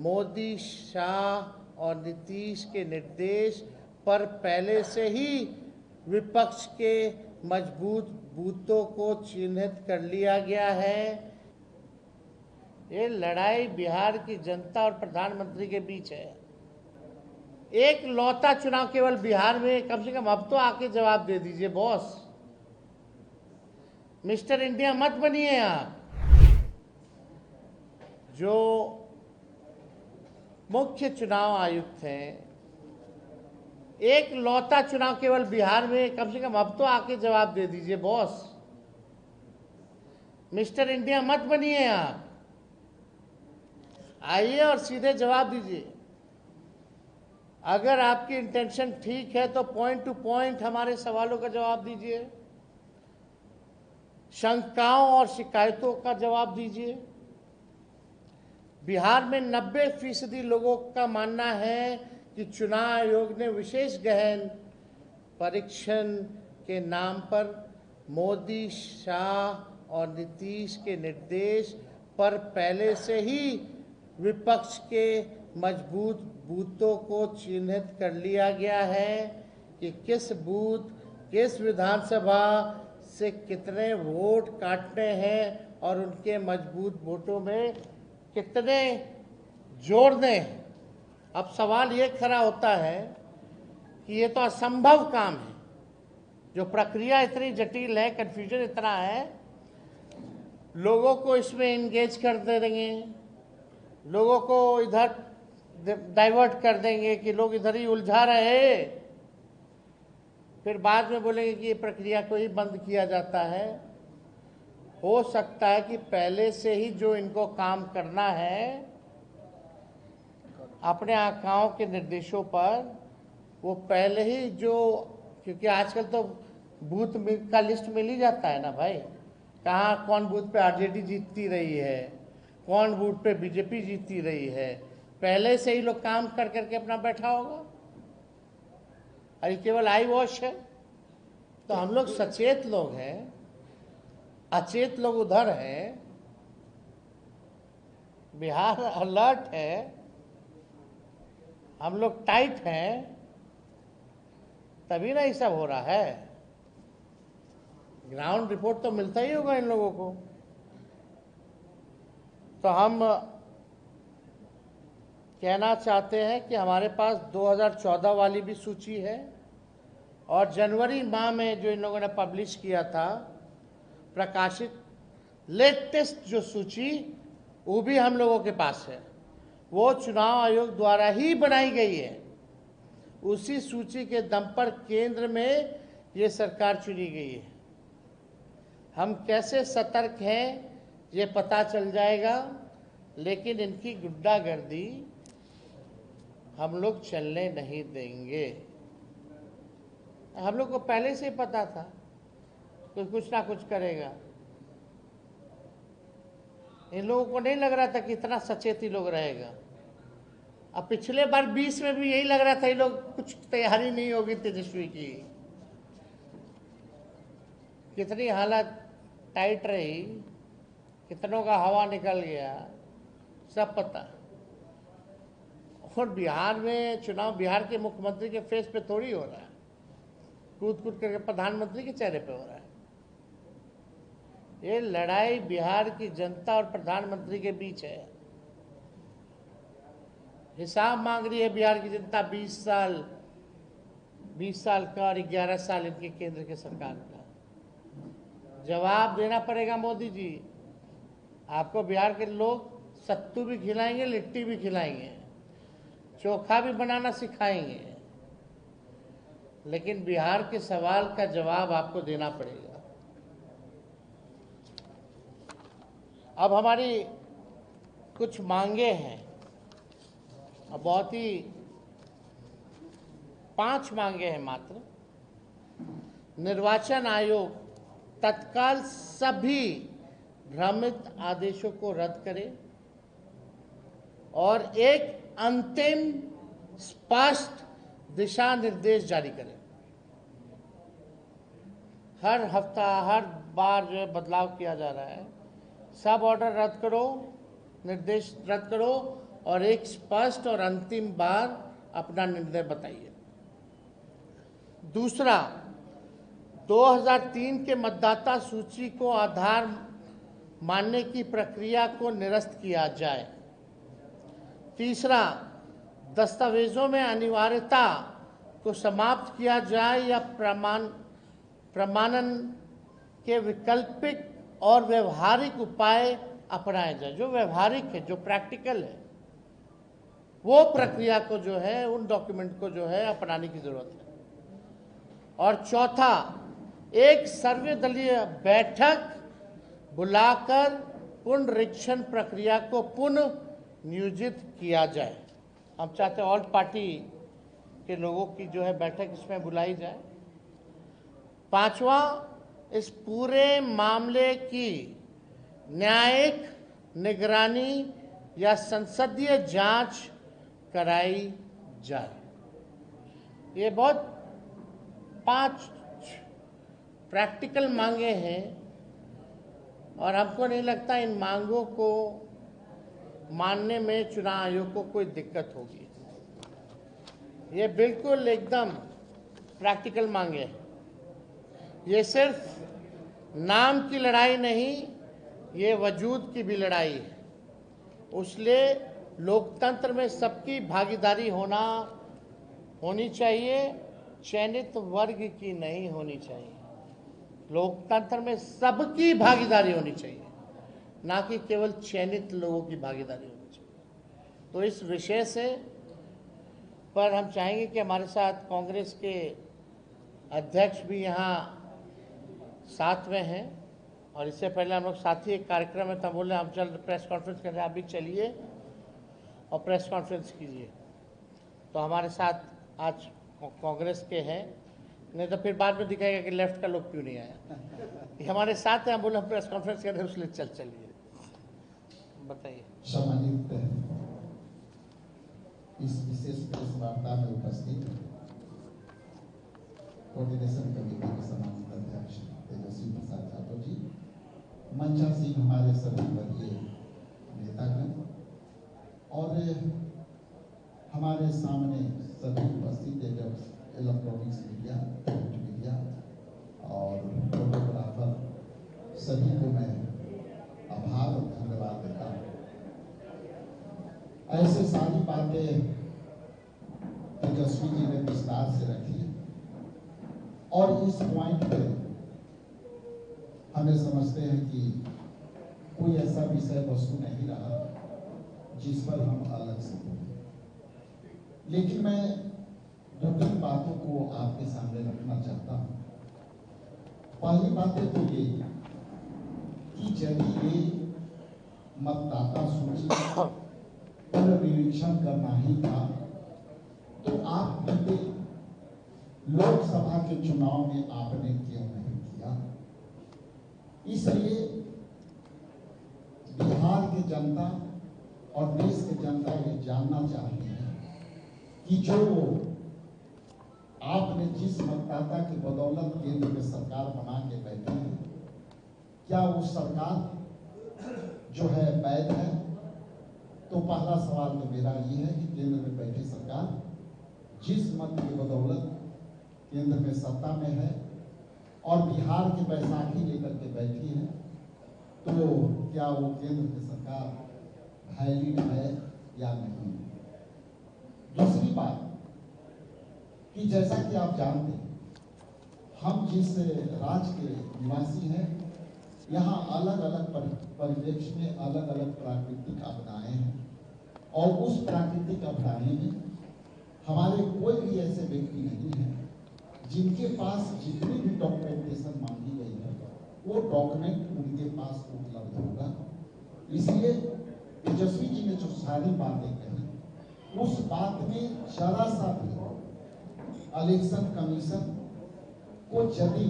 मोदी, शाह और नीतीश के निर्देश पर पहले से ही विपक्ष के मजबूत बूतों को चिन्हित कर लिया गया है। ये लड़ाई बिहार की जनता और प्रधानमंत्री के बीच है। एक लौता चुनाव केवल बिहार में, कम से कम अब तो आके जवाब दे दीजिए बॉस। मिस्टर इंडिया मत बनिए आप। जो मुख्य चुनाव आयुक्त हैं, एक लौता चुनाव केवल बिहार में, कम से कम अब तो आके जवाब दे दीजिए बॉस। मिस्टर इंडिया मत बनिए आप। आइए और सीधे जवाब दीजिए। अगर आपकी इंटेंशन ठीक है तो पॉइंट टू पॉइंट हमारे सवालों का जवाब दीजिए, शंकाओं और शिकायतों का जवाब दीजिए। बिहार में 90% लोगों का मानना है कि चुनाव आयोग ने विशेष गहन परीक्षण के नाम पर मोदी, शाह और नीतीश के निर्देश पर पहले से ही विपक्ष के मजबूत बूतों को चिन्हित कर लिया गया है कि किस बूथ, किस विधानसभा से कितने वोट काटने हैं और उनके मजबूत वोटों में कितने जोड़ने हैं। अब सवाल ये खड़ा होता है कि ये तो असंभव काम है। जो प्रक्रिया इतनी जटिल है, कन्फ्यूजन इतना है, लोगों को इसमें एंगेज कर देंगे, लोगों को इधर डाइवर्ट कर देंगे कि लोग इधर ही उलझा रहे, फिर बाद में बोलेंगे कि ये प्रक्रिया को ही बंद किया जाता है। हो सकता है कि पहले से ही जो इनको काम करना है अपने आकाओं के निर्देशों पर, वो पहले ही जो, क्योंकि आजकल तो बूथ का लिस्ट मिल ही जाता है ना भाई, कहाँ कौन बूथ पे आरजेडी जीतती रही है, कौन बूथ पे बीजेपी जीतती रही है, पहले से ही लोग काम कर करके अपना बैठा होगा। अरे केवल आई वॉश है। तो हम लोग सचेत लोग हैं, अचेत लोग उधर हैं, बिहार अलर्ट है, हम लोग टाइट हैं, तभी ना ये सब हो रहा है। ग्राउंड रिपोर्ट तो मिलता ही होगा इन लोगों को। तो हम कहना चाहते हैं कि हमारे पास 2014 वाली भी सूची है और जनवरी माह में जो इन लोगों ने पब्लिश किया था, प्रकाशित लेटेस्ट जो सूची, वो भी हम लोगों के पास है। वो चुनाव आयोग द्वारा ही बनाई गई है। उसी सूची के दम पर केंद्र में ये सरकार चुनी गई है। हम कैसे सतर्क हैं ये पता चल जाएगा, लेकिन इनकी गुंडागर्दी हम लोग चलने नहीं देंगे। हम लोग को पहले से ही पता था कि कुछ ना कुछ करेगा। इन लोगों को नहीं लग रहा था कि इतना सचेत ही लोग रहेगा। अब पिछले बार 20 में भी यही लग रहा था, ये लोग कुछ तैयारी नहीं होगी तेजस्वी की। कितनी हालत टाइट रही, कितनों का हवा निकल गया, सब पता। और बिहार में चुनाव बिहार के मुख्यमंत्री के फेस पे थोड़ी हो रहा है, कूद कूद करके प्रधानमंत्री के चेहरे पे हो रहा है। ये लड़ाई बिहार की जनता और प्रधानमंत्री के बीच है। हिसाब मांग रही है बिहार की जनता 20 साल का और 11 साल इनके केंद्र के सरकार का। जवाब देना पड़ेगा मोदी जी। आपको बिहार के लोग सत्तू भी खिलाएंगे, लिट्टी भी खिलाएंगे, चोखा भी बनाना सिखाएंगे, लेकिन बिहार के सवाल का जवाब आपको देना पड़ेगा। अब हमारी कुछ मांगे हैं, अब बहुत ही 5 मांगे हैं मात्र। निर्वाचन आयोग तत्काल सभी भ्रमित आदेशों को रद्द करे और एक अंतिम स्पष्ट दिशा निर्देश जारी करें। हर हफ्ता, हर बार जो बदलाव किया जा रहा है, सब ऑर्डर रद्द करो, निर्देश रद्द करो और एक स्पष्ट और अंतिम बार अपना निर्णय बताइए। दूसरा, 2003 के मतदाता सूची को आधार मानने की प्रक्रिया को निरस्त किया जाए। तीसरा, दस्तावेजों में अनिवार्यता को समाप्त किया जाए या प्रमाणन के वैकल्पिक और व्यवहारिक उपाय अपनाए जाए। जो व्यवहारिक है, जो प्रैक्टिकल है, वो प्रक्रिया को जो है, उन डॉक्यूमेंट को जो है अपनाने की जरूरत है। और चौथा, एक सर्वदलीय बैठक बुलाकर पुनरीक्षण प्रक्रिया को पुनः नियोजित किया जाए। हम चाहते हैं ऑल पार्टी के लोगों की जो है बैठक इसमें बुलाई जाए। पांचवा, इस पूरे मामले की न्यायिक निगरानी या संसदीय जांच कराई जाए। ये बहुत 5 प्रैक्टिकल मांगे हैं और हमको नहीं लगता इन मांगों को मानने में चुनाव आयोग को कोई दिक्कत होगी। ये बिल्कुल एकदम प्रैक्टिकल मांगे हैं। ये सिर्फ नाम की लड़ाई नहीं, ये वजूद की भी लड़ाई है। इसलिए लोकतंत्र में सबकी भागीदारी होनी चाहिए, चयनित वर्ग की नहीं होनी चाहिए। लोकतंत्र में सबकी भागीदारी होनी चाहिए, ना कि केवल चयनित लोगों की भागीदारी होनी चाहिए। तो इस विषय से पर हम चाहेंगे कि हमारे साथ कांग्रेस के अध्यक्ष भी यहाँ साथ में हैं, और इससे पहले हम लोग साथ ही एक कार्यक्रम में था, बोले हम चल प्रेस कॉन्फ्रेंस कर रहे हैं, आप भी चलिए और प्रेस कॉन्फ्रेंस कीजिए। तो हमारे साथ आज कांग्रेस के हैं, नहीं तो फिर बाद में दिखाएगा कि लेफ्ट का लोग क्यों नहीं आया। ये हमारे साथ हैं, हम बोले हम प्रेस कॉन्फ्रेंस कर रहे हैं, उसलिए चलिए बताइए। सम्मानित इस विशेष प्रेस वार्ता में उपस्थित कोऑर्डिनेशन कमेटी के सम्मानित अध्यक्ष तेजस्वी प्रसाद यादव जी, मंचासीन हमारे सभी वरीय नेतागण और हमारे सामने सभी उपस्थित इलेक्ट्रॉनिक्स मीडिया, प्रिंट मीडिया और फोटोग्राफर, सभी को मैं आभार और धन्यवाद देता हूँ। ऐसे सारी बातें तेजस्वी जी ने विस्तार से रखी और इस पॉइंट पे हमें समझते हैं कि कोई ऐसा विषय वस्तु नहीं रहा जिस पर हम अलग से बोलें। लेकिन मैं 2-3 बातों को आपके सामने रखना चाहता हूं। पहली बात तो ये कि यदि ये मतदाता सूची पुनर्निरीक्षण करना ही था तो आप बीते लोकसभा के चुनाव में आपने क्यों नहीं किया? इसलिए बिहार की जनता और देश की जनता ये जानना चाहती है कि जो आपने जिस मतदाता की बदौलत केंद्र में सरकार बना के बैठे हैं, क्या वो सरकार जो है वैध है? तो पहला सवाल तो मेरा ये है कि केंद्र में बैठी सरकार जिस मत की बदौलत केंद्र में सत्ता में है और बिहार की बैसाखी लेकर के बैठी है, तो क्या वो केंद्र की सरकार वैलिड है या नहीं? दूसरी बात कि जैसा कि आप जानते हैं, हम जिस राज्य के निवासी हैं, यहाँ अलग अलग परिप्रेक्ष्य में अलग अलग प्राकृतिक आपदाएं हैं और उस प्राकृतिक आपदाएं में हमारे कोई भी ऐसे व्यक्ति नहीं है जिनके पास जितनी भी डॉक्यूमेंटेशन मांगी गई है वो डॉक्यूमेंट उनके पास उपलब्ध होगा। इसलिए तेजस्वी जी ने जो सारी बातें कही, उस बात में जरा सा भी इलेक्शन कमीशन को यदि